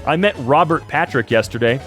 I met Robert Patrick yesterday.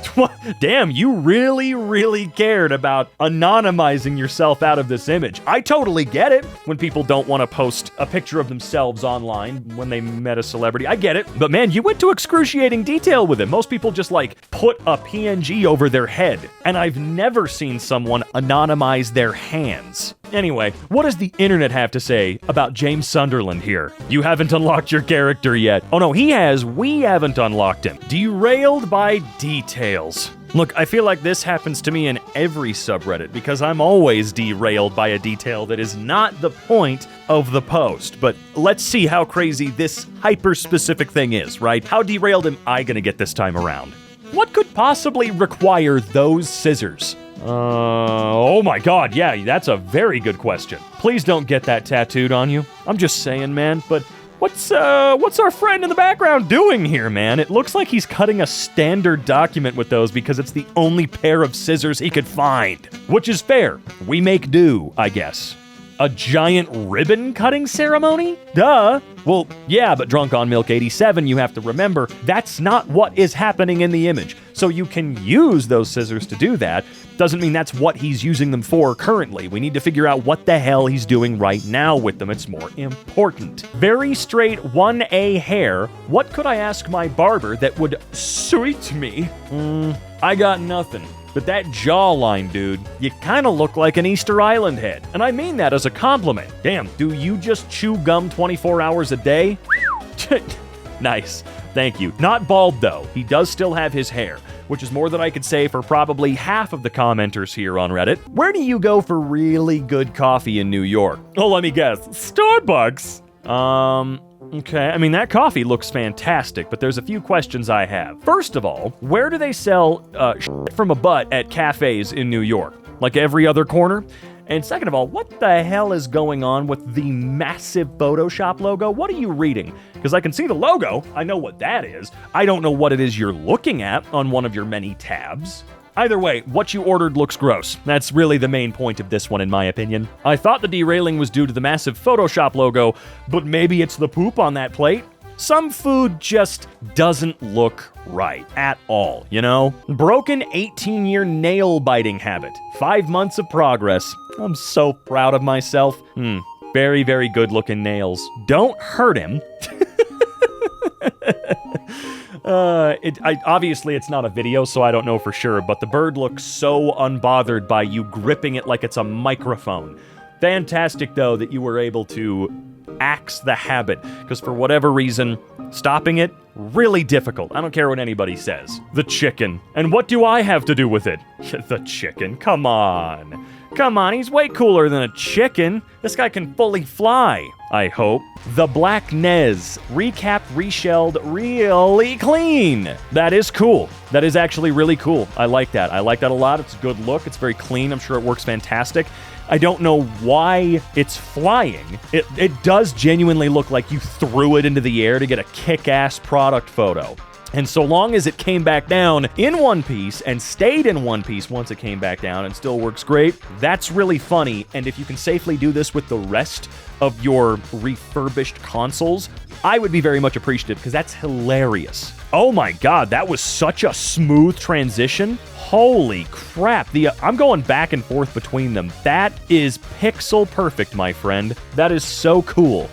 Damn, you really cared about anonymizing yourself out of this image. I totally get it when people don't want to post a picture of themselves online when they met a celebrity. I get it. But man, you went to excruciating detail with it. Most people just put a PNG over their head. And I've never seen someone anonymize their hands. Anyway, what does the internet have to say about James Sunderland here? You haven't unlocked your character yet. Oh no, he has. We haven't unlocked him. Derailed by details. Look, I feel like this happens to me in every subreddit because I'm always derailed by a detail that is not the point of the post. But let's see how crazy this hyper-specific thing is, right? How derailed am I gonna get this time around? What could possibly require those scissors? Oh my god, yeah, that's a very good question. Please don't get that tattooed on you. I'm just saying, man, but what's our friend in the background doing here, man? It looks like he's cutting a standard document with those because it's the only pair of scissors he could find. Which is fair. We make do, I guess. A giant ribbon cutting ceremony? Duh. Well, yeah, but Drunk on Milk 87, you have to remember, that's not what is happening in the image. So you can use those scissors to do that. Doesn't mean that's what he's using them for currently. We need to figure out what the hell he's doing right now with them. It's more important. Very straight 1A hair. What could I ask my barber that would suit me? I got nothing. But that jawline, dude, you kind of look like an Easter Island head. And I mean that as a compliment. Damn, do you just chew gum 24 hours a day? Nice. Thank you. Not bald, though. He does still have his hair, which is more than I could say for probably half of the commenters here on Reddit. Where do you go for really good coffee in New York? Oh, let me guess. Starbucks. Okay, I mean, that coffee looks fantastic, but there's a few questions I have. First of all, where do they sell shit from a butt at cafes in New York? Like every other corner? And second of all, what the hell is going on with the massive Photoshop logo? What are you reading? Because I can see the logo, I know what that is. I don't know what it is you're looking at on one of your many tabs. Either way, what you ordered looks gross. That's really the main point of this one, in my opinion. I thought the derailing was due to the massive Photoshop logo, but maybe it's the poop on that plate? Some food just doesn't look right at all, you know? Broken 18-year nail-biting habit. 5 months of progress. I'm so proud of myself. Very, very good-looking nails. Don't hurt him. Obviously it's not a video, so I don't know for sure, but the bird looks so unbothered by you gripping it like it's a microphone. Fantastic, though, that you were able to axe the habit, because for whatever reason, stopping it, really difficult. I don't care what anybody says. The chicken. And what do I have to do with it? The chicken. Come on. Come on, he's way cooler than a chicken. This guy can fully fly, I hope. The Black Nez. Recapped, reshelled, really clean. That is cool. That is actually really cool. I like that. I like that a lot. It's a good look. It's very clean. I'm sure it works fantastic. I don't know why it's flying. It does genuinely look like you threw it into the air to get a kick-ass product photo. And so long as it came back down in one piece and stayed in one piece once it came back down and still works great, that's really funny. And if you can safely do this with the rest of your refurbished consoles, I would be very much appreciative because that's hilarious. Oh my god, that was such a smooth transition. Holy crap. I'm going back and forth between them. That is pixel perfect, my friend. That is so cool.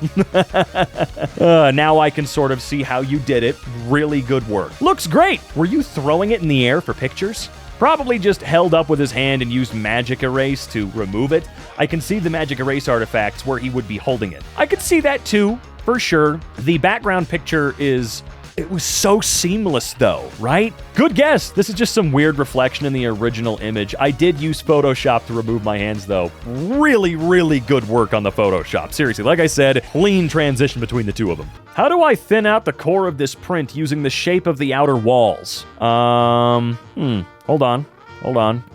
Now I can sort of see how you did it. Really good work. Looks great. Were you throwing it in the air for pictures? Probably just held up with his hand and used magic erase to remove it. I can see the magic erase artifacts where he would be holding it. I could see that too, for sure. The background picture it was so seamless though, right? Good guess. This is just some weird reflection in the original image. I did use Photoshop to remove my hands though. Really, really good work on the Photoshop. Seriously, like I said, clean transition between the two of them. How do I thin out the core of this print using the shape of the outer walls? Hold on.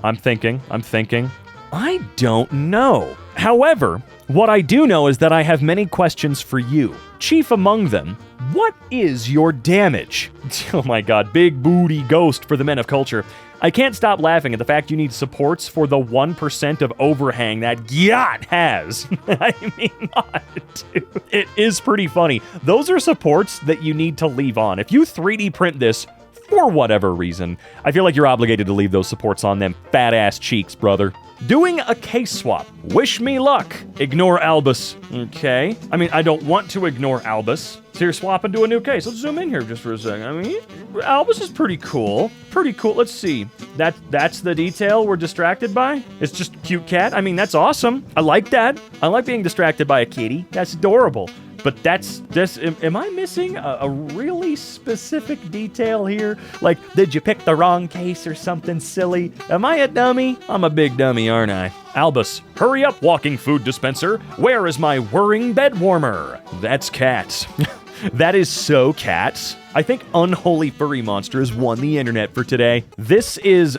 I'm thinking. I don't know. However, what I do know is that I have many questions for you. Chief among them, what is your damage? Oh my god, big booty ghost for the men of culture. I can't stop laughing at the fact you need supports for the 1% of overhang that yacht has. I mean, dude, it is pretty funny. Those are supports that you need to leave on. If you 3D print this, for whatever reason, I feel like you're obligated to leave those supports on them fat-ass cheeks, brother. Doing a case swap. Wish me luck. Ignore Albus. Okay. I mean, I don't want to ignore Albus. So you're swapping to a new case. Let's zoom in here just for a second. I mean, Albus is pretty cool. Pretty cool. Let's see. That's the detail we're distracted by? It's just a cute cat? I mean, that's awesome. I like that. I like being distracted by a kitty. That's adorable. But am I missing a really specific detail here? Like, did you pick the wrong case or something silly? Am I a dummy? I'm a big dummy, aren't I? Albus, hurry up, walking food dispenser. Where is my whirring bed warmer? That's cats. That is so cats. I think Unholy Furry Monster has won the internet for today. This is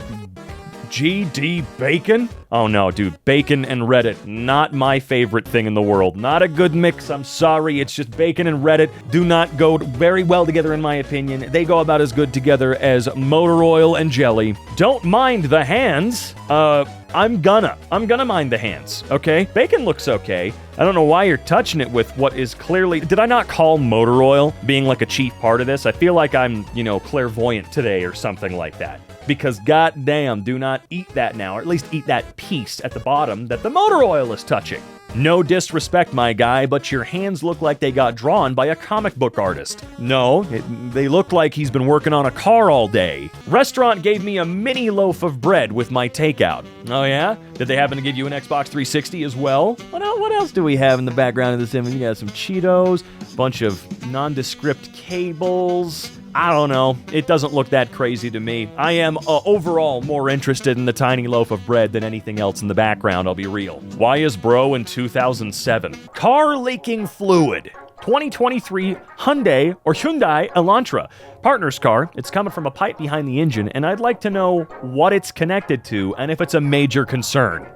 GD Bacon? Oh no, dude, bacon and Reddit, not my favorite thing in the world. Not a good mix, I'm sorry, it's just bacon and Reddit do not go very well together in my opinion. They go about as good together as motor oil and jelly. Don't mind the hands. I'm gonna mind the hands, okay? Bacon looks okay. I don't know why you're touching it with what is clearly... Did I not call motor oil being like a chief part of this? I feel like I'm, clairvoyant today or something like that. Because goddamn, do not eat that now, or at least eat that piece at the bottom that the motor oil is touching. No disrespect, my guy, but your hands look like they got drawn by a comic book artist. No, they look like he's been working on a car all day. Restaurant gave me a mini loaf of bread with my takeout. Oh yeah? Did they happen to give you an Xbox 360 as well? What else do we have in the background of this image? You got some Cheetos, bunch of nondescript cables... I don't know. It doesn't look that crazy to me. I am overall more interested in the tiny loaf of bread than anything else in the background, I'll be real. Why is bro in 2007? Car leaking fluid. 2023 Hyundai Elantra. Partner's car. It's coming from a pipe behind the engine, and I'd like to know what it's connected to and if it's a major concern.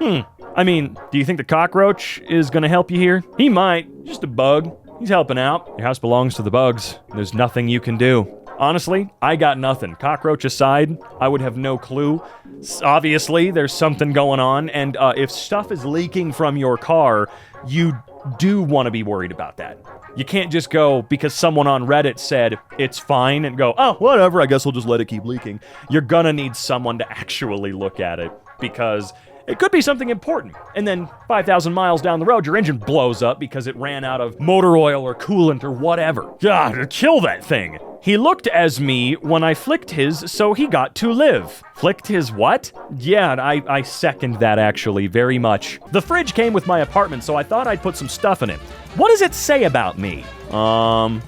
I mean, do you think the cockroach is going to help you here? He might. Just a bug. He's helping out. Your house belongs to the bugs. There's nothing you can do. Honestly, I got nothing. Cockroach aside, I would have no clue. Obviously, there's something going on, and if stuff is leaking from your car, you do want to be worried about that. You can't just go because someone on Reddit said it's fine and go, oh, whatever, I guess we'll just let it keep leaking. You're gonna need someone to actually look at it because... it could be something important, and then 5,000 miles down the road, your engine blows up because it ran out of motor oil or coolant or whatever. God, kill that thing. He looked as me when I flicked his, so he got to live. Flicked his what? Yeah, I second that actually, very much. The fridge came with my apartment, so I thought I'd put some stuff in it. What does it say about me?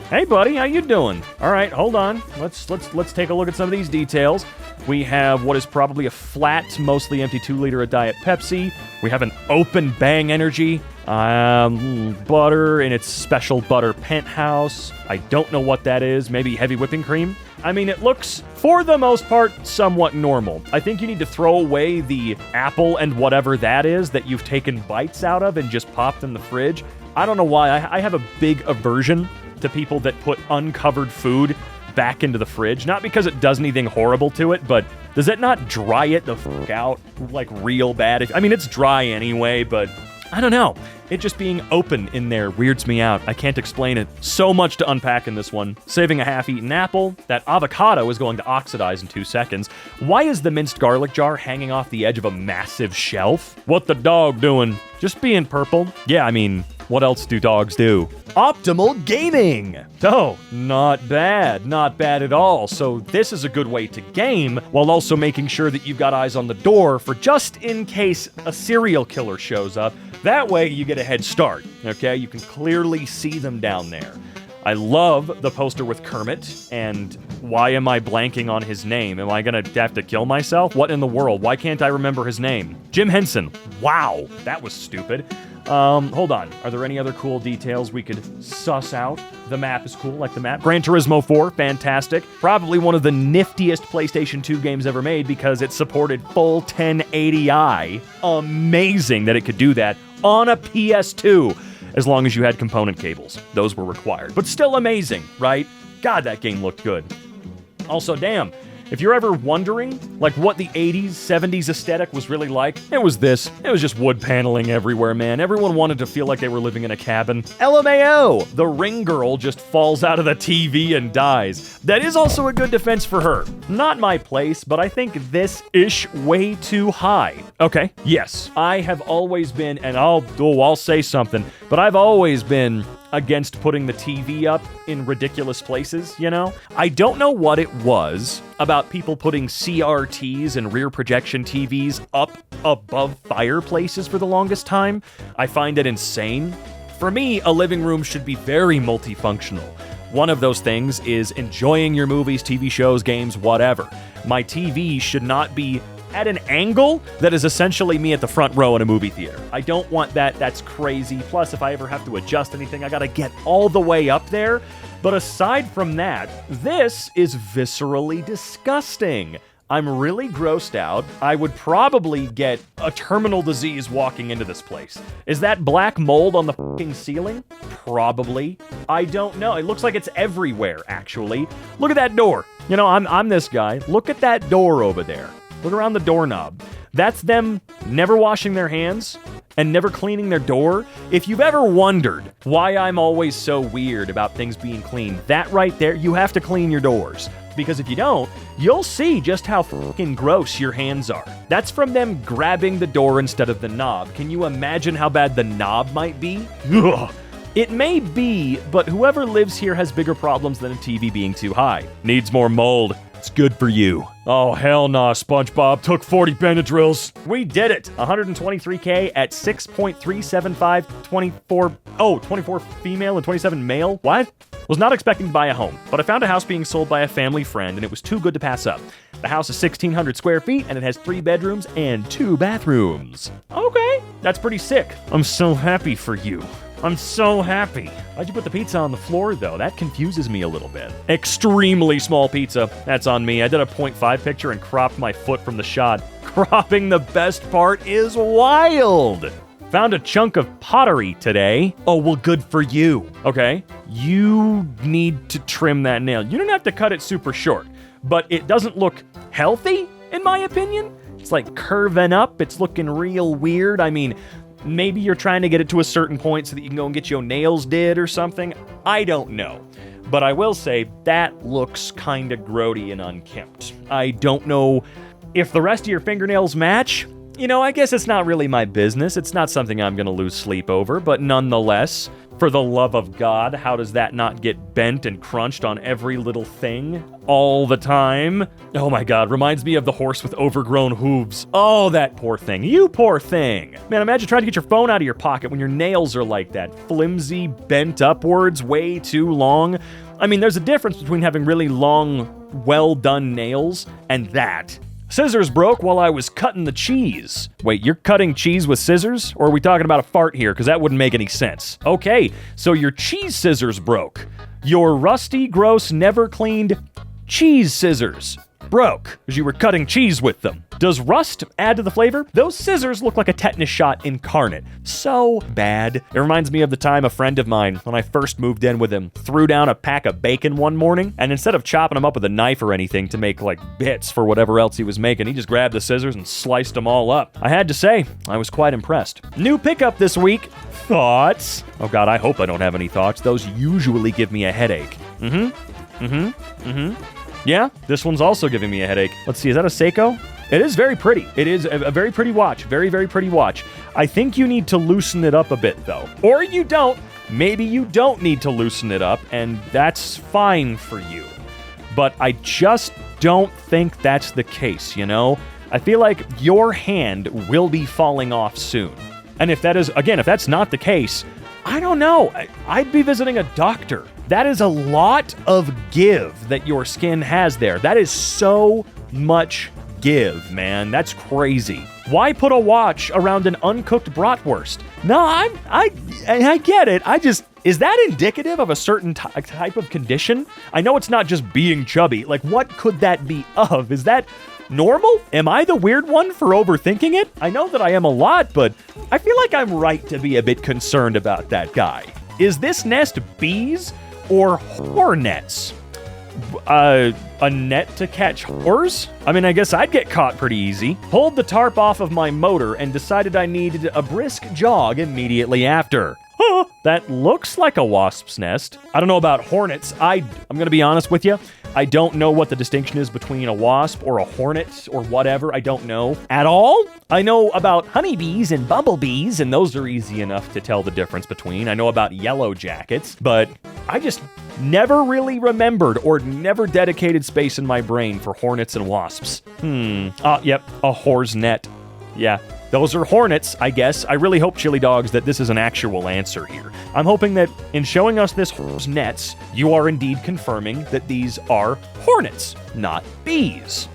Hey buddy, how you doing? All right, hold on. Let's take a look at some of these details. We have what is probably a flat, mostly empty 2-liter of Diet Pepsi. We have an open Bang Energy, butter in its special butter penthouse. I don't know what that is. Maybe heavy whipping cream? I mean, it looks, for the most part, somewhat normal. I think you need to throw away the apple and whatever that is that you've taken bites out of and just popped in the fridge. I don't know why. I have a big aversion to people that put uncovered food back into the fridge. Not because it does anything horrible to it, but does it not dry it the fuck out, like, real bad? I mean, it's dry anyway, but I don't know. It just being open in there weirds me out. I can't explain it. So much to unpack in this one. Saving a half-eaten apple. That avocado is going to oxidize in 2 seconds. Why is the minced garlic jar hanging off the edge of a massive shelf? What the dog doing? Just being purple? Yeah, I mean, what else do dogs do? Optimal gaming! Oh, not bad. Not bad at all. So this is a good way to game, while also making sure that you've got eyes on the door for just in case a serial killer shows up. That way you get a head start, okay? You can clearly see them down there. I love the poster with Kermit, and why am I blanking on his name? Am I gonna have to kill myself? What in the world? Why can't I remember his name? Jim Henson. Wow, that was stupid. Hold on. Are there any other cool details we could suss out? The map is cool, like the map. Gran Turismo 4, fantastic. Probably one of the niftiest PlayStation 2 games ever made because it supported full 1080i. Amazing that it could do that on a PS2, as long as you had component cables. Those were required. But still amazing, right? God, that game looked good. Also, damn, If you're ever wondering, like, what the 80s, 70s aesthetic was really like, it was this. It was just wood paneling everywhere, man. Everyone wanted to feel like they were living in a cabin. LMAO! The ring girl just falls out of the TV and dies. That is also a good defense for her. Not my place, but I think this-ish way too high. Okay, yes, I have always been, and I'll say something, but I've always been against putting the TV up in ridiculous places, you know? I don't know what it was about people putting CRTs and rear projection TVs up above fireplaces for the longest time. I find it insane. For me, a living room should be very multifunctional. One of those things is enjoying your movies, TV shows, games, whatever. My TV should not be at an angle that is essentially me at the front row in a movie theater. I don't want that. That's crazy. Plus, if I ever have to adjust anything, I gotta get all the way up there. But aside from that, this is viscerally disgusting. I'm really grossed out. I would probably get a terminal disease walking into this place. Is that black mold on the fucking ceiling? Probably. I don't know. It looks like it's everywhere, actually. Look at that door. You know, I'm this guy. Look at that door over there. Look around the doorknob. That's them never washing their hands and never cleaning their door. If you've ever wondered why I'm always so weird about things being clean, that right there, you have to clean your doors. Because if you don't, you'll see just how fucking gross your hands are. That's from them grabbing the door instead of the knob. Can you imagine how bad the knob might be? Ugh. It may be, but whoever lives here has bigger problems than a TV being too high. Needs more mold. It's good for you. Oh, hell nah, SpongeBob. Took 40 Benadryls. We did it. 123K at 6.375, 24 female and 27 male. What? Was not expecting to buy a home, but I found a house being sold by a family friend, and it was too good to pass up. The house is 1,600 square feet, and it has 3 bedrooms and 2 bathrooms. Okay, that's pretty sick. I'm so happy for you. I'm so happy. Why'd you put the pizza on the floor, though? That confuses me a little bit. Extremely small pizza. That's on me. I did a 0.5 picture and cropped my foot from the shot. Cropping the best part is wild. Found a chunk of pottery today. Oh, well, good for you. Okay, you need to trim that nail. You don't have to cut it super short, but it doesn't look healthy, in my opinion. It's like curving up. It's looking real weird. I mean, maybe you're trying to get it to a certain point so that you can go and get your nails did or something. I don't know. But I will say that looks kind of grody and unkempt. I don't know if the rest of your fingernails match. You know, I guess it's not really my business. It's not something I'm going to lose sleep over. But nonetheless, for the love of God, how does that not get bent and crunched on every little thing all the time? Oh my God, reminds me of the horse with overgrown hooves. Oh, that poor thing. You poor thing. Man, imagine trying to get your phone out of your pocket when your nails are like that. Flimsy, bent upwards, way too long. I mean, there's a difference between having really long, well-done nails and that. Scissors broke while I was cutting the cheese. Wait, you're cutting cheese with scissors? Or are we talking about a fart here? Because that wouldn't make any sense. Okay, so your cheese scissors broke. Your rusty, gross, never cleaned cheese scissors broke because you were cutting cheese with them. Does rust add to the flavor? Those scissors look like a tetanus shot incarnate. So bad. It reminds me of the time a friend of mine, when I first moved in with him, threw down a pack of bacon one morning, and instead of chopping them up with a knife or anything to make like bits for whatever else he was making, he just grabbed the scissors and sliced them all up. I had to say, I was quite impressed. New pickup this week. Thoughts? Oh God, I hope I don't have any thoughts. Those usually give me a headache. Yeah, this one's also giving me a headache. Let's see, is that a Seiko? It is very pretty. It is a very pretty watch. Very, very pretty watch. I think you need to loosen it up a bit, though. Or you don't. Maybe you don't need to loosen it up, and that's fine for you. But I just don't think that's the case, you know? I feel like your hand will be falling off soon. And if that is, again, if that's not the case, I don't know. I'd be visiting a doctor. That is a lot of give that your skin has there. That is so much give, man. That's crazy. Why put a watch around an uncooked bratwurst? No, I get it. Is that indicative of a certain type of condition? I know it's not just being chubby. Like, what could that be of? Is that normal? Am I the weird one for overthinking it? I know that I am a lot, but I feel like I'm right to be a bit concerned about that guy. Is this nest bees or hornets? A net to catch whores? I mean, I guess I'd get caught pretty easy. Pulled the tarp off of my motor and decided I needed a brisk jog immediately after. That looks like a wasp's nest. I don't know about hornets. I'm gonna be honest with you. I don't know what the distinction is between a wasp or a hornet or whatever. I don't know at all. I know about honeybees and bumblebees, and those are easy enough to tell the difference between. I know about yellow jackets, but I just never really remembered or never dedicated space in my brain for hornets and wasps. Yep, a whore's net. Yeah. Those are hornets, I guess. I really hope, Chili Dogs, that this is an actual answer here. I'm hoping that in showing us this whore's nets, you are indeed confirming that these are hornets, not bees.